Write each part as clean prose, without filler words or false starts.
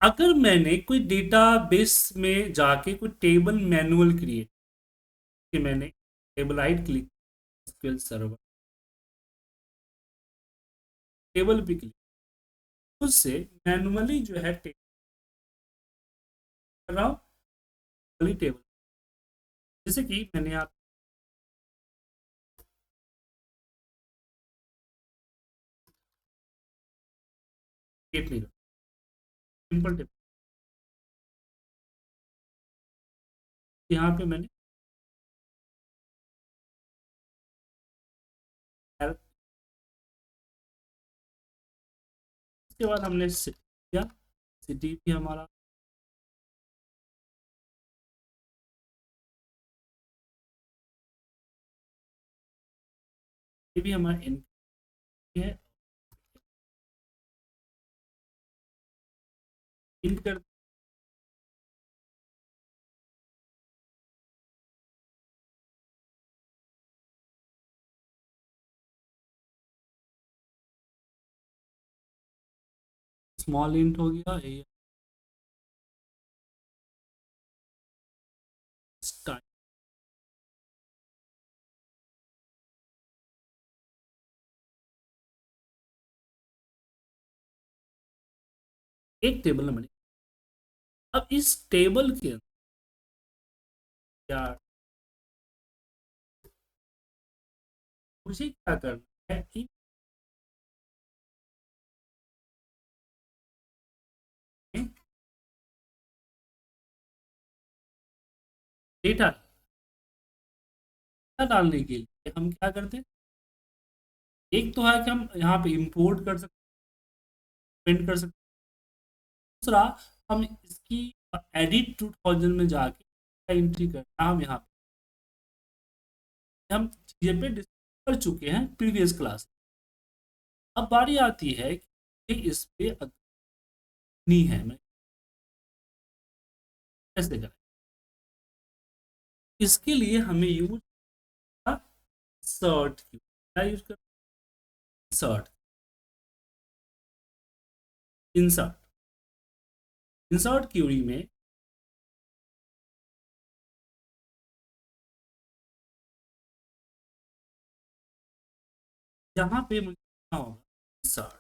अगर मैंने कोई डेटाबेस में जाके कोई टेबल मैनुअल क्रिएट कि मैंने table right click SQL server table पे क्लिक उससे मैनुअली जो है टेबल कर रहा हूँ टेबल जैसे कि मैंने यहाँ क्रिएट नहीं करा सिंपल टेबल यहाँ पे मैंने इसके बाद हमने सिटी किया सिटी भी हमारा ये भी हमारा इन है इन कर स्मॉल इंट हो गया ये स्टाइल एक टेबल में अब इस टेबल के अंदर यार मुझे क्या करना है कि डेटा डालने के लिए हम क्या करते हैं एक तो है कि हम यहाँ पे इंपोर्ट कर सकते प्रिंट कर सकते दूसरा हम इसकी एडिट 2000 में जाके एंट्री करना हम यहाँ पे हम चीज़ें पे डिस्कस कर चुके हैं प्रीवियस क्लास। अब बारी आती है कि इस पे नहीं है मैं कैसे करें इसके लिए हमें यूज सर्ट की क्या यूज कर सर्ट इंसर्ट इंसर्ट क्यूरी में जहाँ पे मुझे क्या होगा इंसर्ट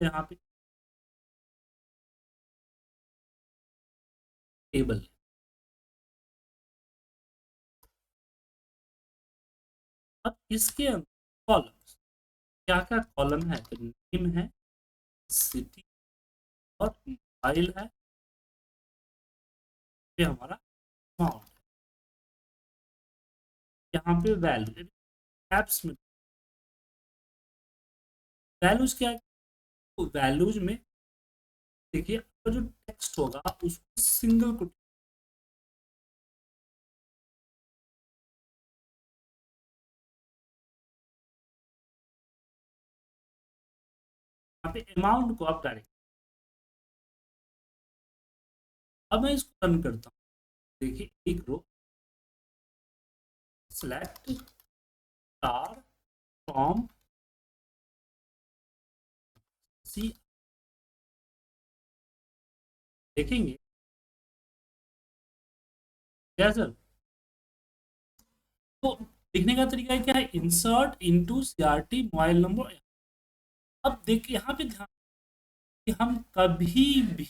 यहाँ पे टेबल अब इसके अंदर कॉलम क्या क्या कॉलम है तो नेम है सिटी और मोबाइल है ये हमारा अमाउंट यहाँ पे वैल्यू एप्स में वैल्यूज क्या है तो वैल्यूज में देखिए जो टेक्स्ट होगा उसको सिंगल को यहाँ पे अमाउंट को आप डायरेक्ट अब मैं इसको रन करता हूँ देखिए एक रो सेलेक्ट स्टार फ्रॉम सी देखेंगे क्या सर तो लिखने का तरीका क्या है insert into CRT mobile number. अब देखिए यहाँ पे ध्यान कि हम कभी भी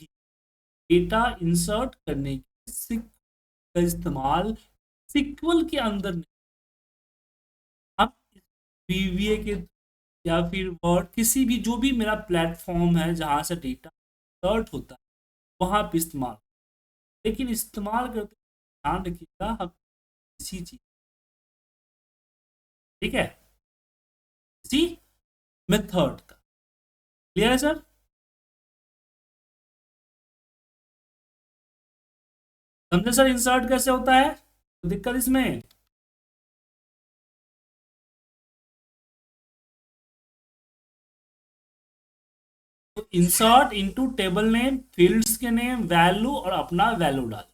डेटा इंसर्ट करने की का इस्तेमाल सिक्वल के अंदर नहीं हम वीवीए के या फिर वर्ड किसी भी जो भी मेरा प्लेटफॉर्म है जहाँ से डेटा इंसर्ट होता है वहाँ पे इस्तेमाल लेकिन इस्तेमाल करते ध्यान रखिएगा हम इसी चीज ठीक है इसी मेथड का क्लियर है सर समझे सर इंसर्ट कैसे होता है तो दिक्कत इसमें तो insert into table name fields के नेम वैल्यू और अपना वैल्यू डाल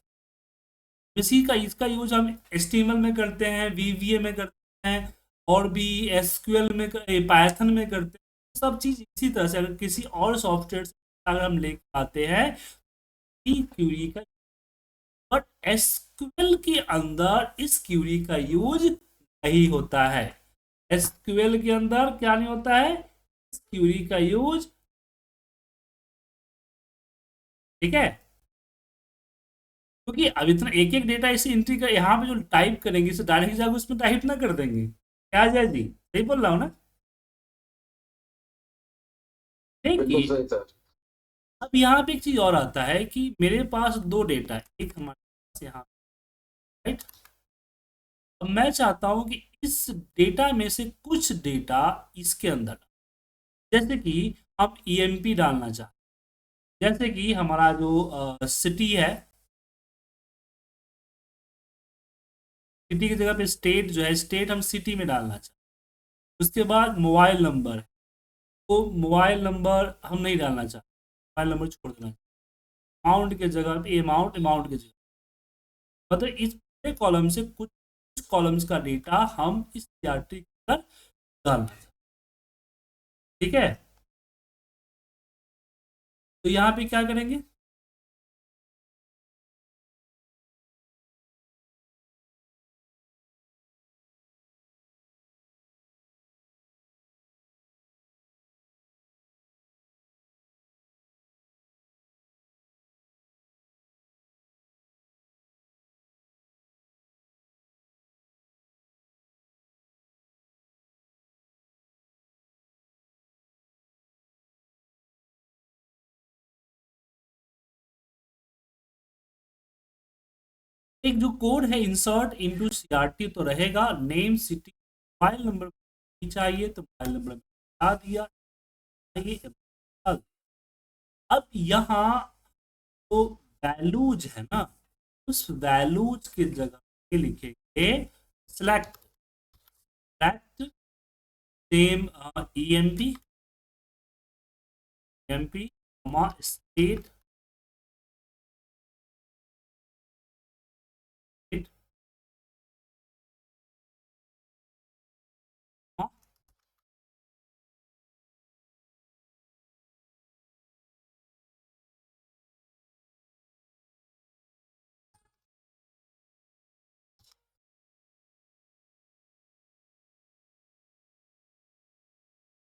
इसी का इसका यूज हम एचटीएमएल में करते हैं वीवीए में करते हैं और भी एसक्यूएल में पाइथन में करते हैं सब चीज इसी तरह से अगर किसी और सॉफ्टवेयर से अगर हम लेके आते हैं क्यूरी का, बट एसक्यूएल के अंदर इस क्यूरी का यूज नहीं होता है। एसक्यूएल के अंदर क्या नहीं होता है, इस क्यूरी का यूज, ठीक है। क्योंकि अब इतना एक एक डेटा इसे एंट्री कर यहाँ पे जो टाइप करेंगे इसे डायरेक्ट जाकर उसमें टाइप ना कर देंगे, क्या जाए जी, सही बोल रहा हूँ ना। बिल्कुल देखिए सही सर। अब यहाँ पे एक चीज और आता है कि मेरे पास दो डेटा है, एक हमारे पास यहाँ, राइट। अब मैं चाहता हूँ कि इस डेटा में से कुछ डेटा इसके अंदर, जैसे कि हम ईएमपी डालना चाहते हैं, जैसे कि हमारा जो सिटी है, सिटी की जगह पे स्टेट जो है, स्टेट हम सिटी में डालना चाहते हैं। उसके बाद मोबाइल नंबर है, तो मोबाइल नंबर हम नहीं डालना चाहते, मोबाइल नंबर छोड़ देना। अमाउंट के जगह पे अमाउंट, अमाउंट की जगह, मतलब इस पूरे कॉलम से कुछ कुछ कॉलम्स का डेटा हम इस सीआरटी के अंदर डालना चाहते हैं, ठीक है। तो यहाँ पे क्या करेंगे, एक जो कोड है इंसर्ट इनटू सीआरटी तो रहेगा, नेम सिटी मोबाइल नंबर चाहिए तो मोबाइल नंबर बता दिया, ये बता दिया। अब यहाँ तो वैल्यूज है ना, उस वैल्यूज की जगह पे लिखेंगे select, select same EMP, MP state,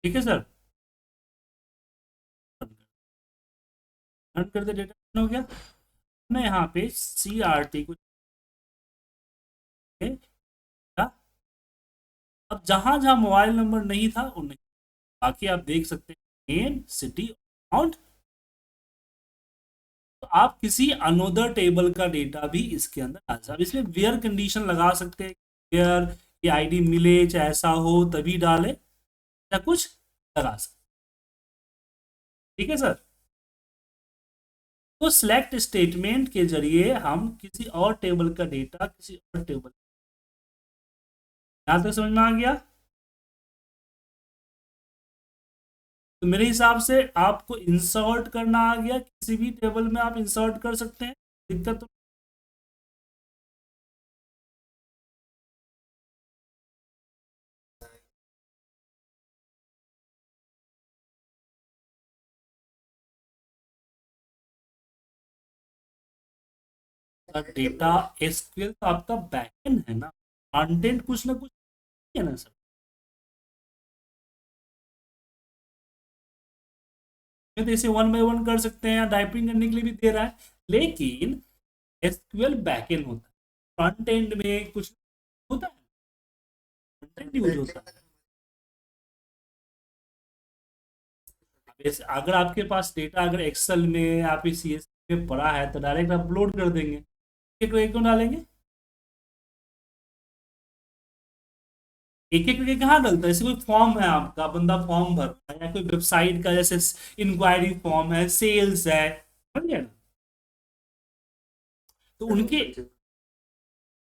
ठीक है सर। रन कर दे, डेटा हो गया। मैं यहाँ पे सी आर टी को क्या, अब जहां जहां मोबाइल नंबर नहीं था उन्हें, बाकी आप देख सकते हैं नेम सिटी अमाउंट। तो आप किसी अनोदर टेबल का डेटा भी इसके अंदर डाल सकते हैं। अब इसमें वेयर कंडीशन लगा सकते हैं, वेयर ये आईडी मिले चाहे ऐसा हो तभी डाले, या कुछ लगा सकते, ठीक है सर। तो सिलेक्ट स्टेटमेंट के जरिए हम किसी और टेबल का डेटा किसी और टेबल, यहां तक समझ में आ गया। तो मेरे हिसाब से आपको इंसर्ट करना आ गया, किसी भी टेबल में आप इंसर्ट कर सकते हैं, दिक्कत तो। डेटा एसक्यूएल तो आपका बैकएंड है ना, कंटेंट कुछ ना कुछ है ना सर। मैं तो इसे वन बाय वन कर सकते हैं या टाइपिंग करने के लिए भी दे रहा है, लेकिन एसक्यूएल बैकएंड होता है, फ्रंट एंड में कुछ होता है, कंटेंट यूज होता है। जैसे अगर आपके पास डेटा अगर एक्सेल में या फिर सीएस में पड़ा है तो डायरेक्ट अपलोड कर देंगे, एक एक क्यों डालेंगे, एक एक करके कहाँ डलता है। जैसे कोई फॉर्म है आपका, बंदा फॉर्म भर रहा है, या कोई वेबसाइट का जैसे इंक्वायरी फॉर्म है, सेल्स है, समझ गए ना। तो उनके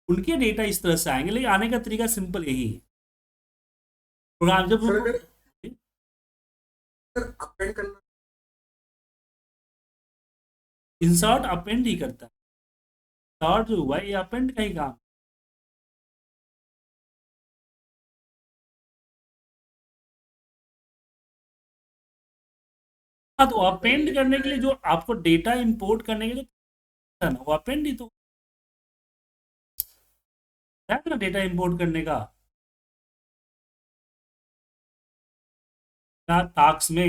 उनके डेटा इस तरह से आएंगे, लेकिन आने का तरीका सिंपल यही है। प्रोग्राम जब सर अगर सर अपेंड करना इंसर्ट अपेंड ही करता है, इंसर्ट जो हुआ है ये अपेंड का ही काम। हाँ, तो अपेंड करने के लिए जो आपको डेटा इंपोर्ट करने के लिए है ना, वो अपेंड ही तो है ना, डेटा इंपोर्ट करने का टास्क में।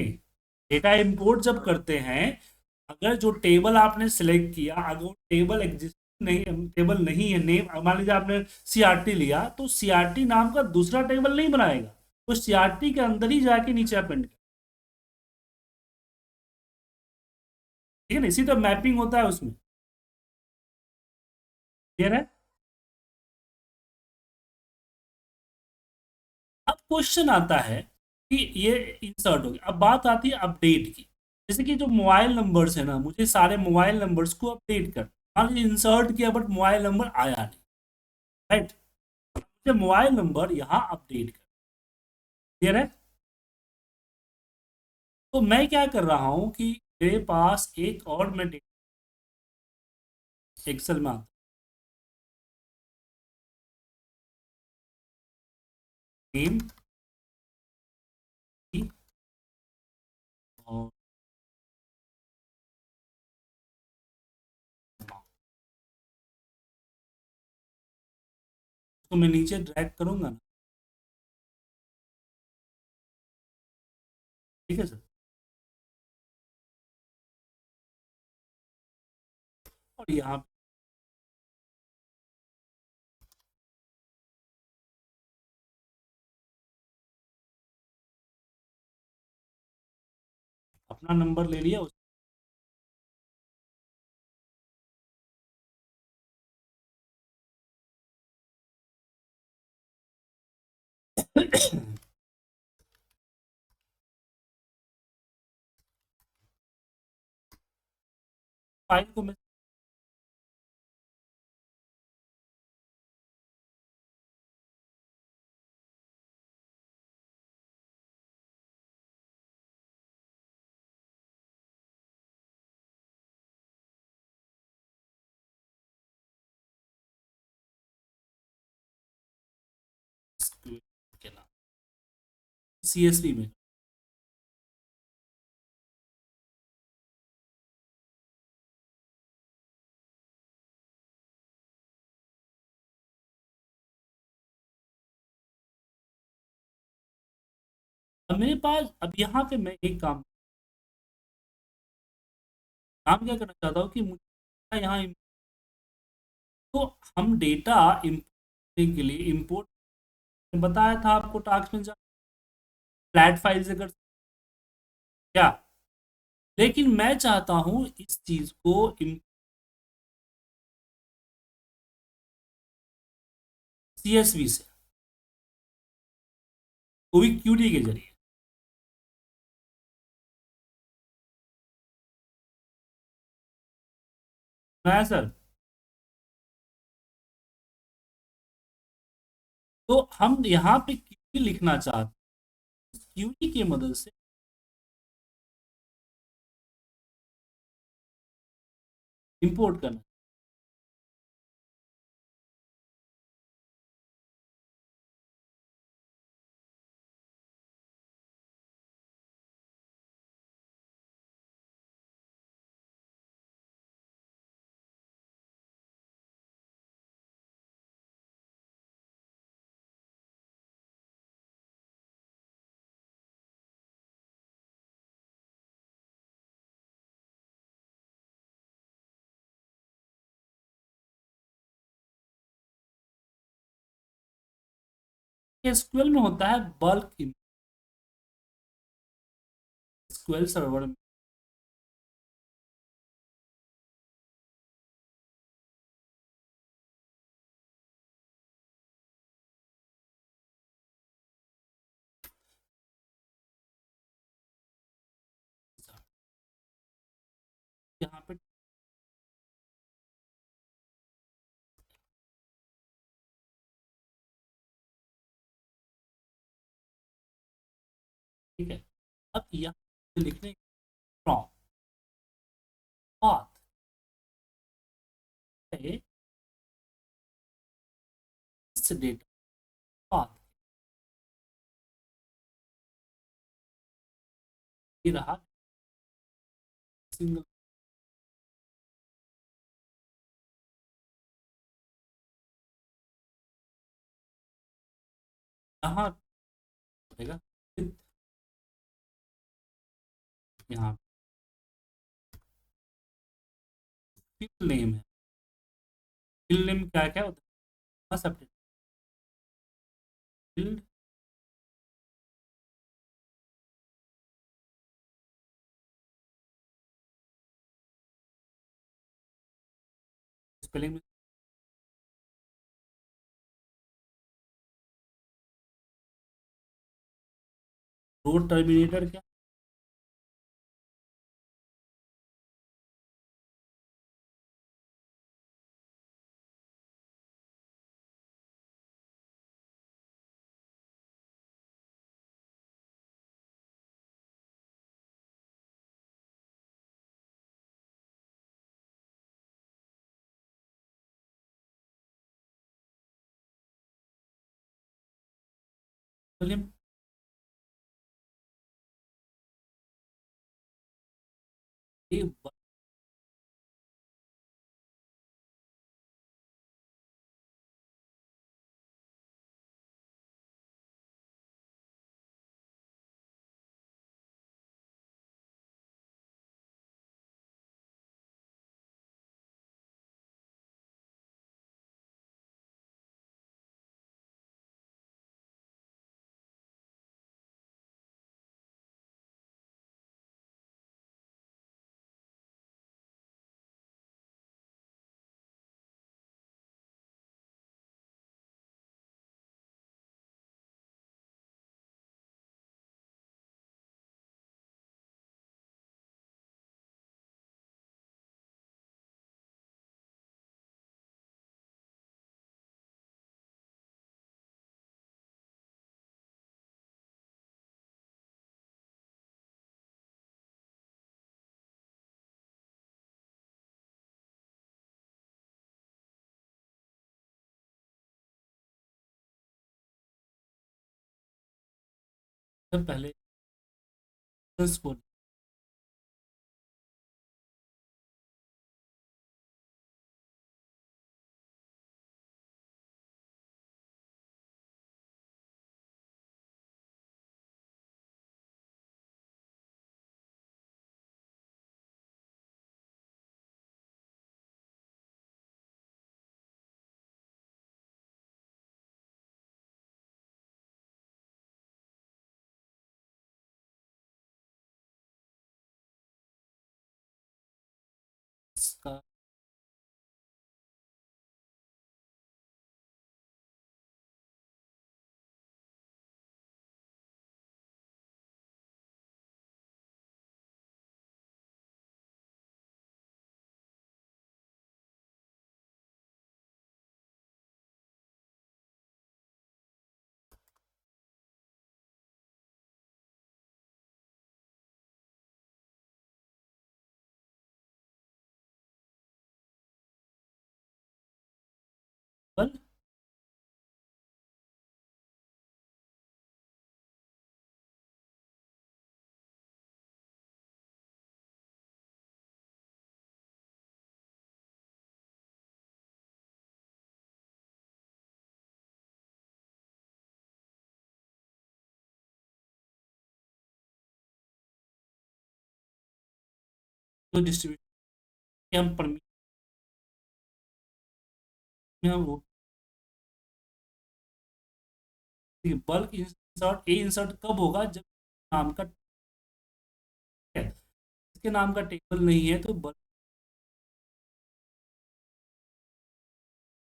डेटा इंपोर्ट जब करते हैं, अगर जो टेबल आपने सिलेक्ट किया, अगर वो टेबल एग्जिस्ट नहीं, टेबल नहीं है, नेम मान लीजिए आपने सीआरटी लिया, तो सीआरटी नाम का दूसरा टेबल नहीं बनाएगा, वो सीआरटी के अंदर ही जाके नीचे अपेंड कर। ठीक है ना, इसी तो मैपिंग होता है उसमें। क्लियर है। अब क्वेश्चन आता है कि ये इंसर्ट हो गया, अब बात आती है अपडेट की। जैसे कि जो मोबाइल नंबर्स है ना, मुझे सारे मोबाइल नंबर्स को अपडेट कर, मान लीजिए इंसर्ट किया बट मोबाइल नंबर आया नहीं, राइट, मुझे मोबाइल नंबर यहाँ अपडेट कर। क्लियर है। तो मैं क्या कर रहा हूँ कि मेरे पास एक और मैं एक्सेल में आता नेम की, और तो मैं नीचे ड्रैग करूंगा ना। ठीक है सर। और यहाँ अपना नंबर ले लिया उस फाइल को मैं, के नाम सीएसवी में। अब मेरे पास, अब यहाँ पे मैं एक काम क्या करना चाहता हूँ कि मुझे यहाँ तो हम डेटा इंपोर्ट के लिए इंपोर्ट बताया था आपको टास्क में, फ्लैट फाइल से कर क्या, लेकिन मैं चाहता हूं इस चीज को सीएसवी से, वो भी क्यूटी के जरिए। है सर। तो हम यहाँ पे क्यूटी लिखना चाहते हैं, क्यूटी की मदद से इंपोर्ट करना। एसक्यूएल में होता है बल्क, एसक्यूएल सर्वर में यहाँ पे। ठीक है। अब यहाँ पे लिखने फ्रॉम पाथ है, इस डेटा पाथ ये रहा। सिंगल यहाँ रहेगा, यहाँ फील्ड नेम है। फील्ड नेम क्या क्या होता है, बस अपडेट फील्ड स्पेलिंग में रोड टर्मिनेटर क्या, स्पेलिंग ये पहले बोल इसका बल तो डिस्ट्रीब्यूशन हम परमिट में हम वो बल्क इंसर्ट ए इंसर्ट कब होगा, जब नाम का है, इसके नाम का टेबल नहीं है तो बल्क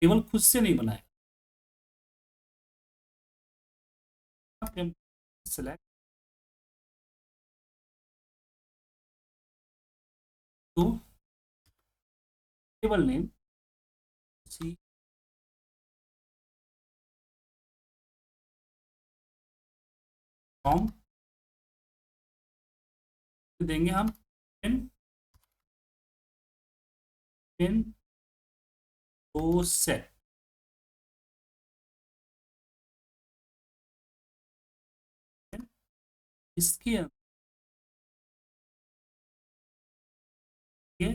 टेबल खुद से नहीं बनाएगा। Select to table name C from देंगे हम टेन टेन रो सेट, इसके ये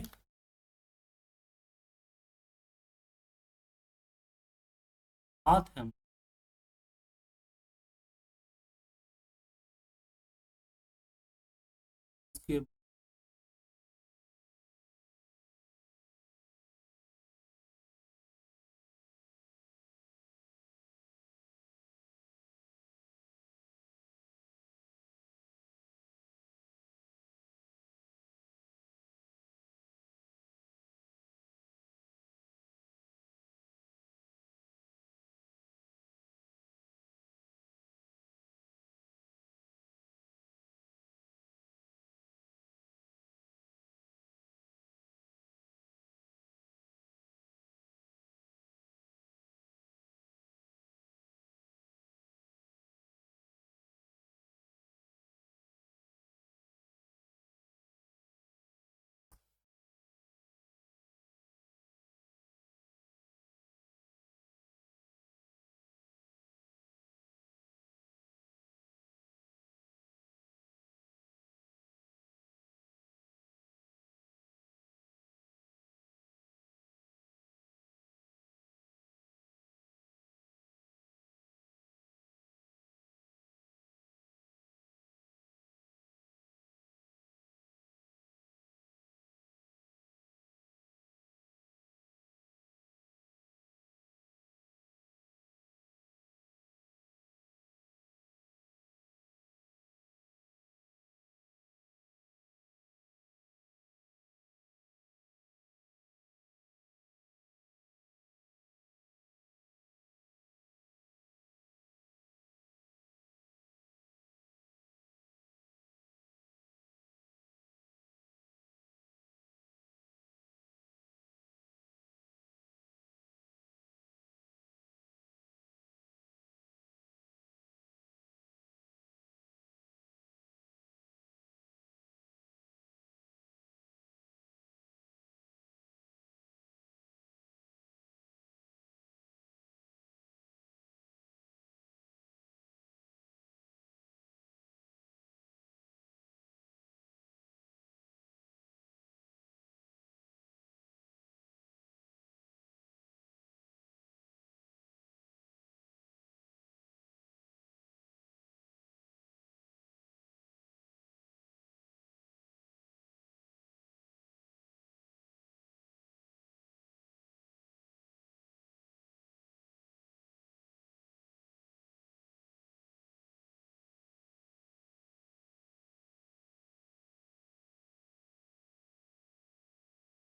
बात है इसके।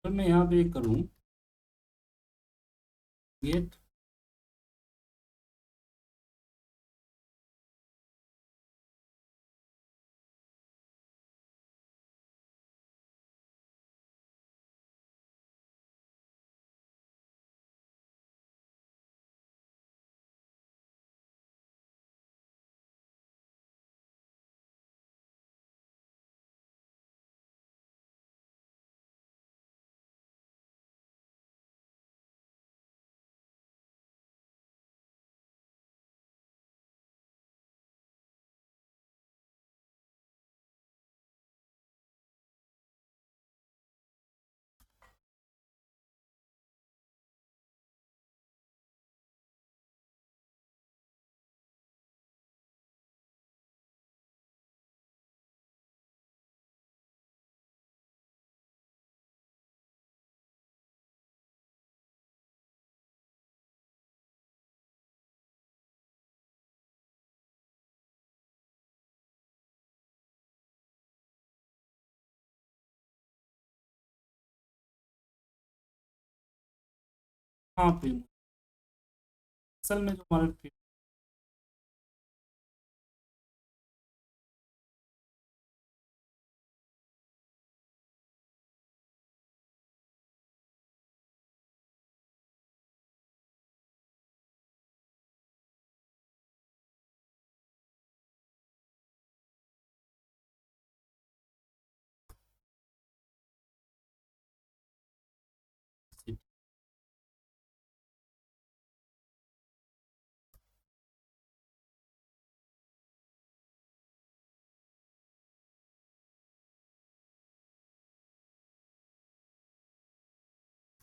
तो मैं यहाँ पे करूँ गेट यहाँ पे असल में जो हमारा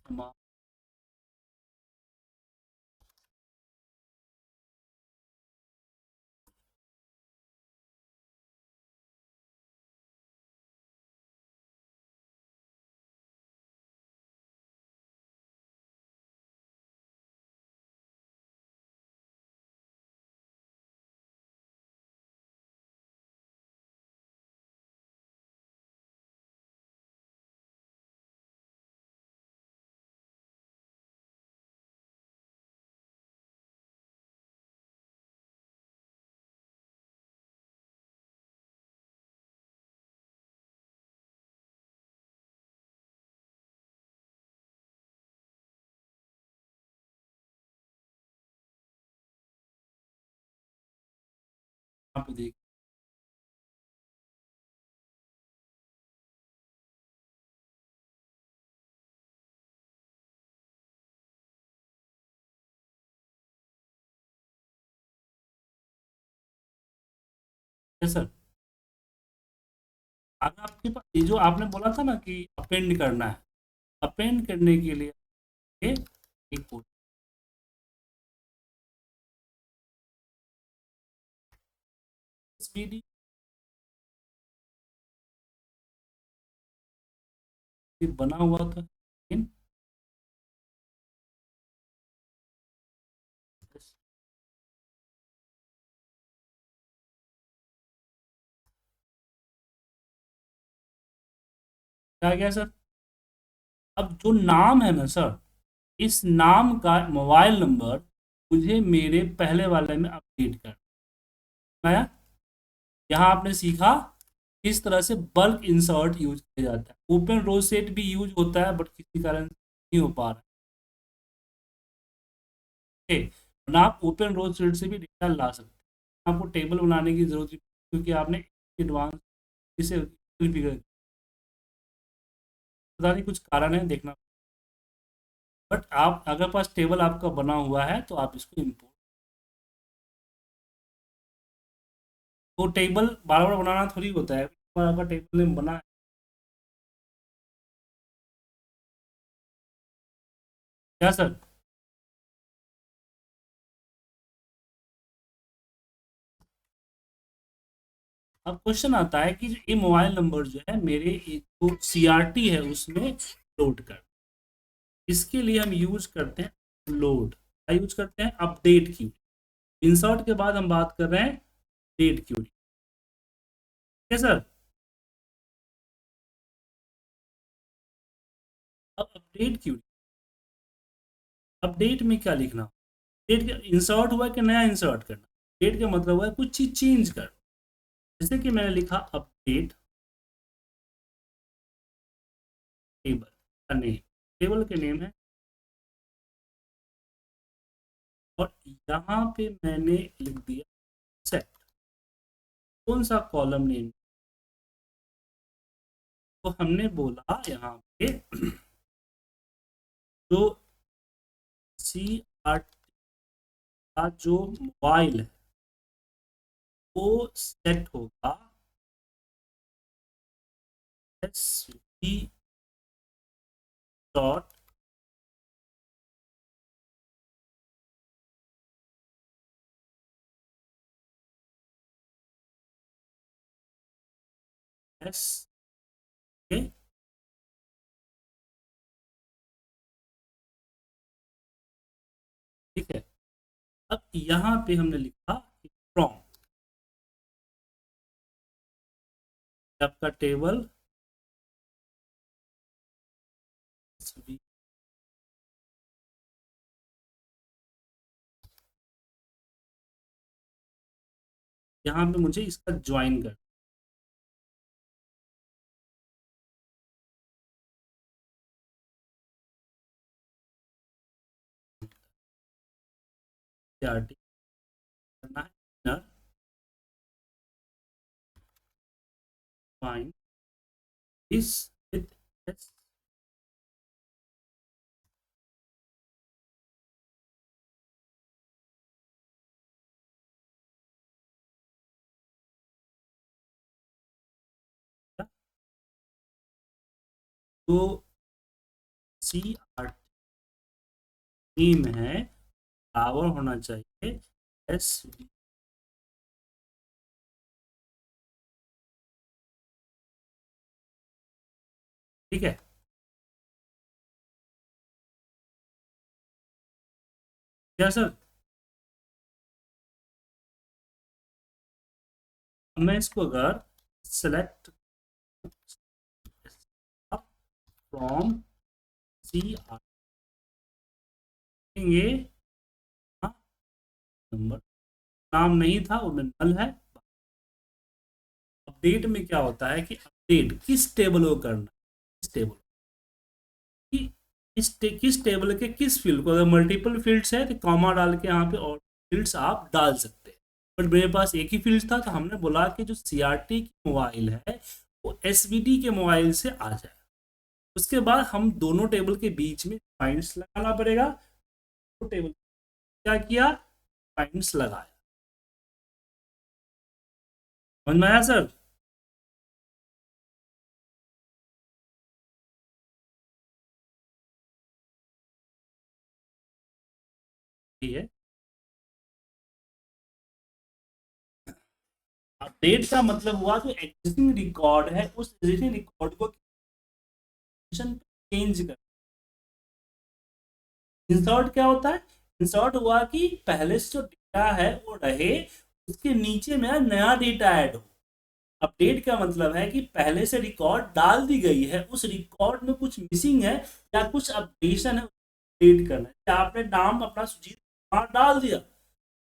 समान यहाँ पे देख। सर अगर आपके पास ये जो आपने बोला था ना कि अपेंड करना है, अपेंड करने के लिए ये एक ओटीपी बना हुआ था, लेकिन क्या गया सर? अब जो नाम है ना सर, इस नाम का मोबाइल नंबर मुझे मेरे पहले वाले में अपडेट करना है। यहाँ आपने सीखा किस तरह से बल्क इंसर्ट यूज किया जाता है। ओपन रो सेट भी यूज होता है बट किसी कारण से नहीं हो पा रहा है। वरना आप ओपन रो सेट से भी डेटा ला सकते हैं। आपको टेबल बनाने की जरूरत नहीं, क्योंकि आपने एडवांस इसे फिगर, पता नहीं कुछ कारण है देखना। बट आप अगर पास टेबल आपका बना हुआ है तो आप इसको इम्पोर्ट, तो टेबल बार बार बनाना थोड़ी होता है। एक बार आपका टेबल ने बना है। क्या सर? अब क्वेश्चन आता है कि ये मोबाइल नंबर जो है मेरे एक जो सीआरटी है उसमें लोड कर, इसके लिए हम यूज करते हैं लोड, क्या यूज करते हैं? Update Q. इंसर्ट के बाद हम बात कर रहे हैं अपडेट क्यू। ठीक है सर? अब अपडेट क्यू, अपडेट में क्या लिखना? अपडेट इंसर्ट हुआ कि नया इंसर्ट करना? अपडेट का मतलब हुआ कुछ चीज चेंज कर। जैसे कि मैंने लिखा अपडेट टेबल का नेम, टेबल के नेम है, और यहाँ पे मैंने लिख दिया सेट। कौन सा कॉलम नेम? तो हमने बोला यहाँ पे जो सी आर का जो मोबाइल है वो सेट होगा एस वी डॉट एस के। ठीक है? अब यहाँ पे हमने लिखा फ्रॉम आपका टेबल SV, यहाँ पे मुझे इसका ज्वाइन कर करना है, फाइन इस विथ एस। तो CRT में है, बराबर होना चाहिए SVD। ठीक है, क्या सर? मैं इसको अगर सेलेक्ट फ्रॉम CRT ये नंबर, नाम नहीं था वो नल है। अपडेट में क्या होता है कि अपडेट किस टेबल को करना है, किस टेबल कि किस टेबल के किस फील्ड को, अगर मल्टीपल फील्ड्स है तो कॉमा डाल के यहाँ पे और फील्ड्स आप डाल सकते हैं। बट मेरे पास एक ही फील्ड था तो हमने बोला कि जो CRT की मोबाइल है वो SVD के मोबाइल से आ जाए। उसके बाद हम दोनों टेबल के बीच में पॉइंट्स लगाना पड़ेगा। तो टेबल क्या किया, पॉइंट्स लगाया। समझ में आया सर? ठीक है, अपडेट का मतलब हुआ जो एग्जिस्टिंग रिकॉर्ड है उस एग्जिस्टिंग रिकॉर्ड को चेंज कर। इंसर्ट क्या होता है, इंसर्ट हुआ कि पहले से जो डेटा है वो रहे, उसके नीचे में नया डेटा ऐड हो। अपडेट का मतलब है कि पहले से रिकॉर्ड डाल दी गई है, उस रिकॉर्ड में कुछ मिसिंग है या कुछ अपडेशन है, अपडेट करना है। आपने नाम अपना सुजीत कुमार डाल दिया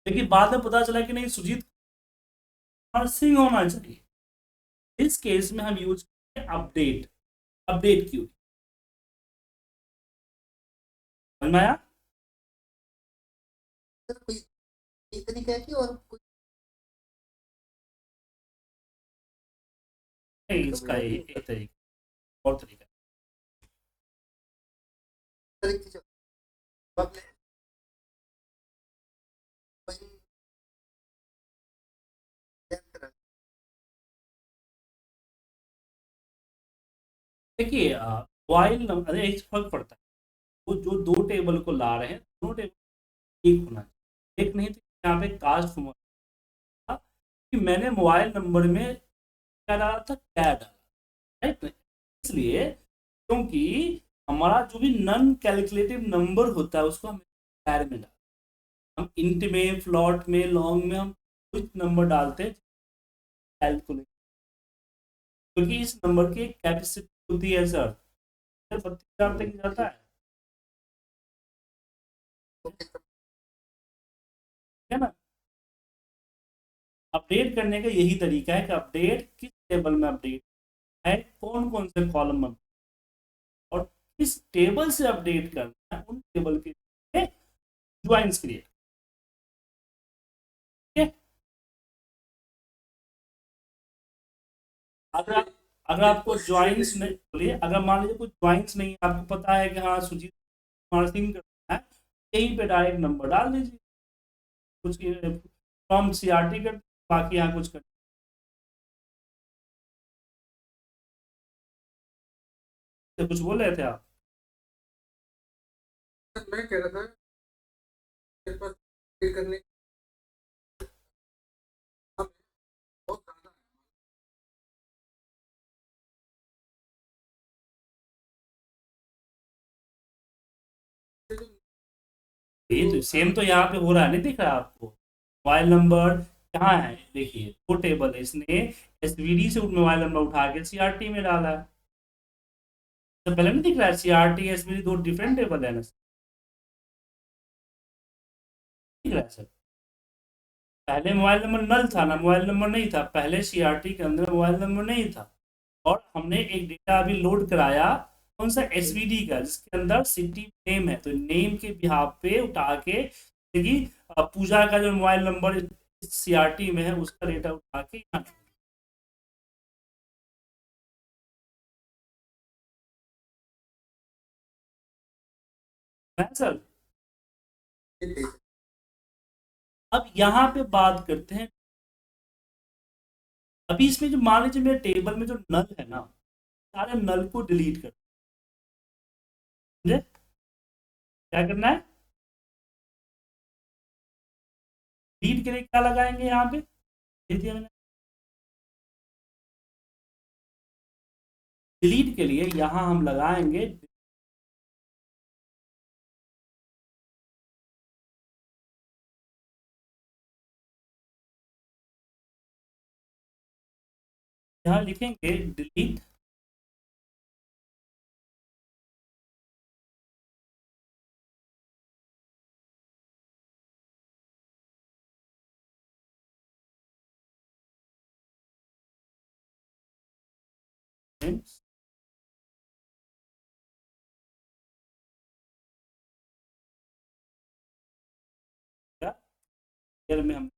लेकिन बाद में पता चला कि नहीं सुजीत कुमार सिंह होना चाहिए। इस केस में हम यूज करते हैं अपडेट। अपडेट क्यों बनाया? सर कोई एक तरीका है कि और कोई नहीं, तरीका इसका बढ़िया नहीं एक होता? तरीका और तरीका। सर एक चीज आपने कोई गैस करा देखिए मोबाइल नंबर एक फर्क पड़ता है। वो जो दो टेबल को ला रहे हैं दोनों टेबल एक होना चाहिए, एक नहीं तो यहाँ पे कास्ट था कि मैंने मोबाइल नंबर में क्या डाला था, क्या डाला, राइट? इसलिए क्योंकि हमारा जो भी नॉन कैलकुलेटिव नंबर होता है उसको हम कैर में डालते हैं। हम इंट में, फ्लॉट में, लॉन्ग में हम कुछ नंबर डालते हैं कैलकुलेट, क्योंकि इस नंबर की एक कैपेसिटी होती है सर, 32,000 तक जाता है ना। अपडेट करने का यही तरीका है कि अपडेट किस टेबल में अपडेट है, कौन कौन से कॉलम में, और किस टेबल से अपडेट करना है उन टेबल के ज्वाइंस क्रिएट। ठीक है, अगर आप अगर आपको ज्वाइंस नहीं, बोलिए, अगर मान लीजिए कुछ ज्वाइंस नहीं है, आपको पता है कि हाँ सुजीत कुमार सिंह करना है, यहीं पे डायरेक्ट नंबर डाल दीजिए, कुछ फ्रॉम CRT कर, बाकी यहाँ कुछ कर। तो कुछ बोल रहे थे आप? सर मैं कह रहा था मेरे पास ये करने का बहुत ज्यादा है ये तो तो सेम तो यहाँ पे हो रहा है, नहीं दिख रहा आपको? मोबाइल नंबर कहाँ है, देखिए दो टेबल है, इसने SVD से मोबाइल नंबर उठा के CRT में डाला है। तो पहले नहीं दिख रहा है CRT SVD दो डिफरेंट टेबल है ना, दिख रहा है सर? पहले मोबाइल नंबर नल था ना, मोबाइल नंबर नहीं था, पहले CRT के अंदर मोबाइल नंबर नहीं था। और हमने एक डेटा अभी लोड कराया, कौन सा, SVD का, जिसके अंदर सिटी नेम है, तो नेम के बिहाफ पे उठा के, देखिए पूजा का जो मोबाइल नंबर CRT में है उसका डेटा उठा के यहाँ, है सर? ठीक है। अब यहाँ पे बात करते हैं, अभी इसमें जो मान लीजिए मेरे टेबल में जो नल है ना, सारे नल को डिलीट कर, समझे? क्या करना है? डिलीट के लिए क्या लगाएंगे यहाँ पे? लिख दिया मैंने। डिलीट के लिए यहाँ हम लगाएंगे, यहाँ लिखेंगे डिलीट में हम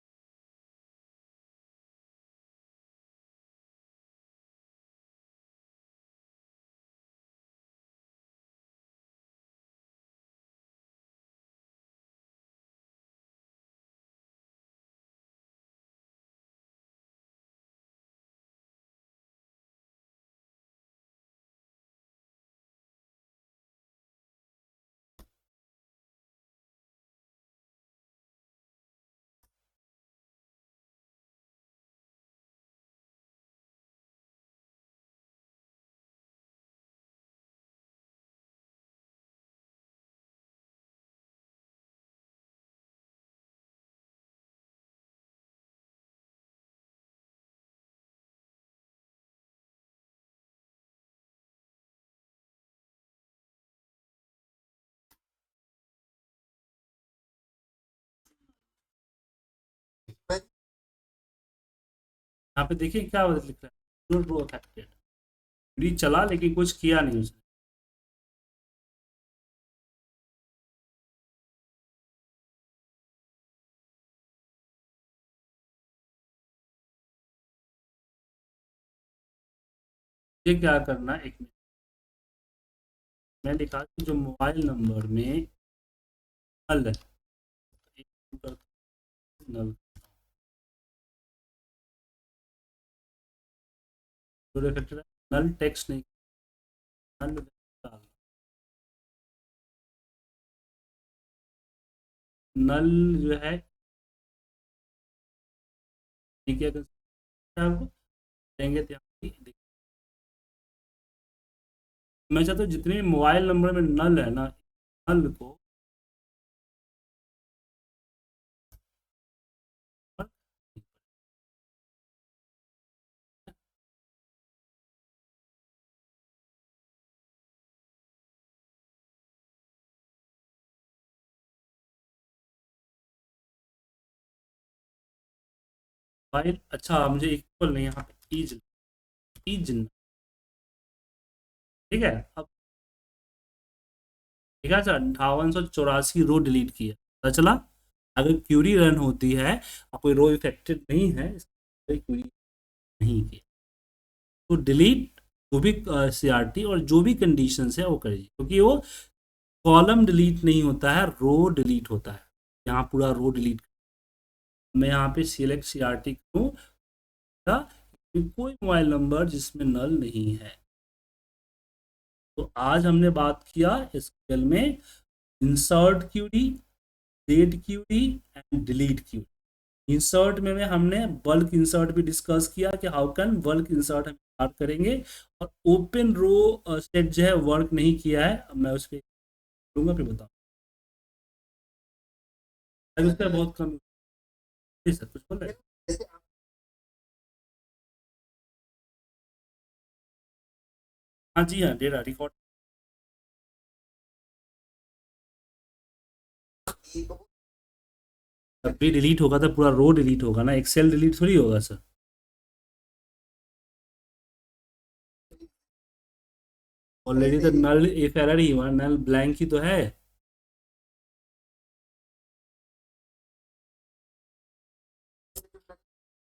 मैं यहाँ पे देखिए क्या लिख रहा है, नॉट ग्रो अफेक्टेड। फ्री चला लेकिन कुछ किया नहीं उसने। ये क्या करना है, एक मिनट, मैं लिखा कि जो मोबाइल नंबर में नल है, नल जो अफेक्टेड है, नल टेक्स्ट नहीं, नल डाल, नल जो है ठीक है, अगर आपको देंगे तो यहाँ पे मैं चाहता हूँ जितने भी मोबाइल नंबर में नल है ना, नल को मोबाइल, अच्छा मुझे इक्वल नहीं, यहाँ पे ईज, ईज, ठीक है। अब ठीक है सर, 5884 रो डिलीट किया, पता चला। अगर क्यूरी रन होती है और कोई रो इफेक्टेड नहीं है, कोई क्यूरी नहीं की, तो डिलीट जो भी सीआरटी और जो भी कंडीशंस है वो करिए, क्योंकि वो कॉलम डिलीट नहीं होता है, रो डिलीट होता है। यहाँ पूरा रो डिलीट, मैं यहाँ पे सिलेक्ट सीआरटी करूँगा, कोई मोबाइल नंबर जिसमें नल नहीं है। तो आज हमने बात किया एसक्यूएल में insert query, date query and delete query. Insert में हमने बल्क इंसर्ट भी डिस्कस किया कि हाउ कैन बल्क इंसर्ट हम बात करेंगे। और ओपन रो सेट जो है वर्क नहीं किया है, अब मैं उस पर दूंगा फिर बताऊँ, उसका बहुत कम। जी सर, कुछ बोल रहे हैं? जैसे हाँ जी हाँ, डेटा रिकॉर्ड आपकी तब भी डिलीट होगा तो पूरा रो डिलीट होगा ना, एक्सेल डिलीट थोड़ी होगा सर। ऑलरेडी तो नल एक एरर ही हुआ, नल ब्लैंक ही तो है।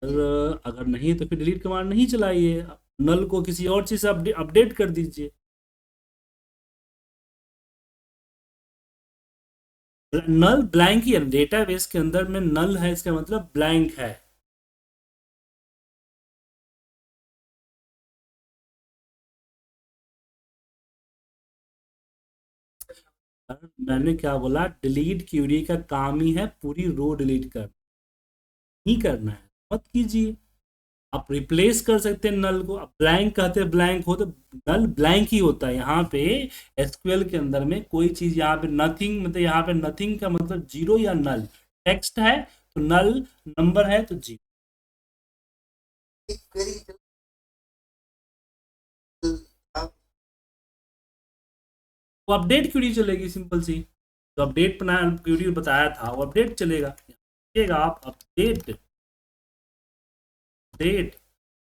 अगर नहीं तो फिर डिलीट कमांड नहीं चलाइए, नल को किसी और चीज़ से अपडेट कर दीजिए। नल ब्लैंक ही है, डेटाबेस के अंदर में नल है इसका मतलब ब्लैंक है। मैंने क्या बोला, डिलीट क्यूरी का काम ही है पूरी रो डिलीट करना, नहीं करना है मत कीजिए। आप रिप्लेस कर सकते हैं नल को, आप ब्लैंक कहते हैं ब्लैंक हो तो नल ब्लैंक ही होता है यहाँ पे। एसक्यूएल के अंदर में कोई चीज यहाँ पे नथिंग, मतलब यहाँ पे नथिंग का मतलब जीरो या नल। टेक्स्ट है तो नल, नंबर है तो जीरो। एक क्वेरी आप वो अपडेट क्यूरी चलेगी सिंपल सी, तो अपडेट बना क्यूरी बताया था वो अपडेट चलेगा। देखिएगा आप अपडेट, अपडेट,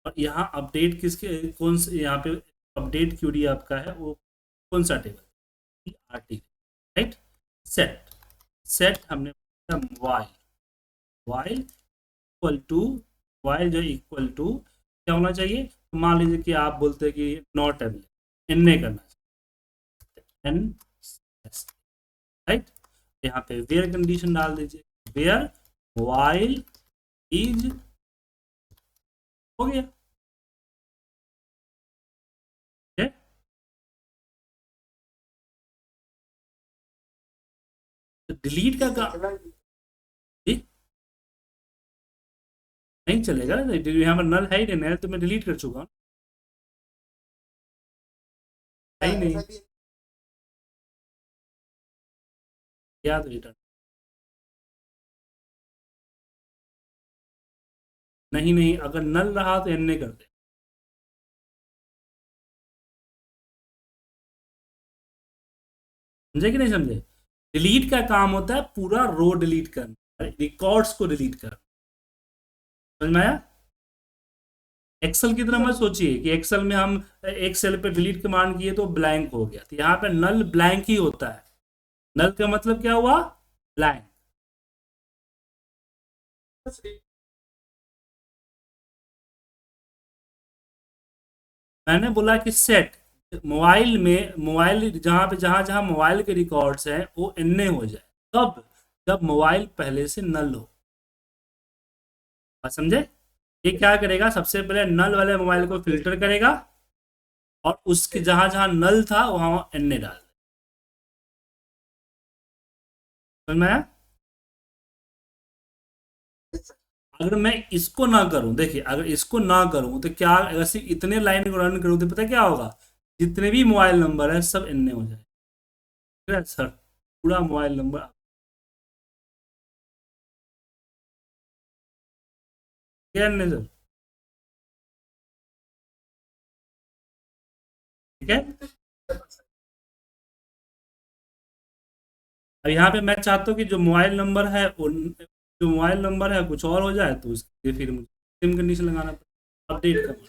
और यहाँ अपडेट किसके, कौन से यहाँ पे अपडेट क्यूरी आपका है वो कौन सा table, article, right. Set, set हमने while, while equal to, while जो इक्वल टू क्या होना चाहिए, तो मान लीजिए कि आप बोलते हैं कि नॉट अवेलेबल, एन ए करना चाहिए, एन, राइट। यहाँ पे वेयर कंडीशन डाल दीजिए, वेयर वाइल इज, हो गया, ठीक है। तो डिलीट का चला जी, नहीं चलेगा, यहाँ पर नल है ही नहीं, तो मैं डिलीट कर चुका हूँ, है ही नहीं, ऐसा भी याद रिटर्न, नहीं नहीं, अगर नल रहा तो एन ए कर दे, समझे कि नहीं समझे। डिलीट का काम होता है पूरा रो डिलीट करना, रिकॉर्ड्स को डिलीट करना, समझ में आया। एक्सेल की तरह मत सोचिए कि एक्सेल में हम एक सेल पे डिलीट कमांड किए तो ब्लैंक हो गया, तो यहाँ पे नल ब्लैंक ही होता है। नल का मतलब क्या हुआ, ब्लैंक। सही। मैंने बोला कि सेट, मोबाइल में, मोबाइल जहाँ पे जहाँ जहाँ मोबाइल के रिकॉर्ड्स हैं वो एन हो जाए, कब, जब मोबाइल पहले से नल हो, बात समझे। ये क्या करेगा, सबसे पहले नल वाले मोबाइल को फिल्टर करेगा और उसके जहां जहां नल था वहां एन ए डाल, समझ में आया? अगर मैं इसको ना करूं, देखिए अगर इसको ना करूं तो क्या, अगर सिर्फ इतने लाइन को रन करूं तो पता क्या होगा, जितने भी मोबाइल नंबर है सब एन ए हो जाए, ठीक है सर, पूरा मोबाइल नंबर, क्या एन ए सर, ठीक है। अब यहाँ पे मैं चाहता हूँ कि जो मोबाइल नंबर है जो मोबाइल नंबर है कुछ और हो जाए तो उसके लिए फिर मुझे सिम कंडीशन लगाना पड़ेगा, अपडेट करना,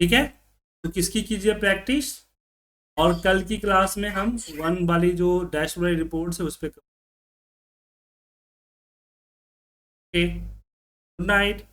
ठीक है। तो किसकी कीजिए प्रैक्टिस, और कल की क्लास में हम वन वाली जो डैशबोर्ड रिपोर्ट है उस पर, ओके, गुड नाइट।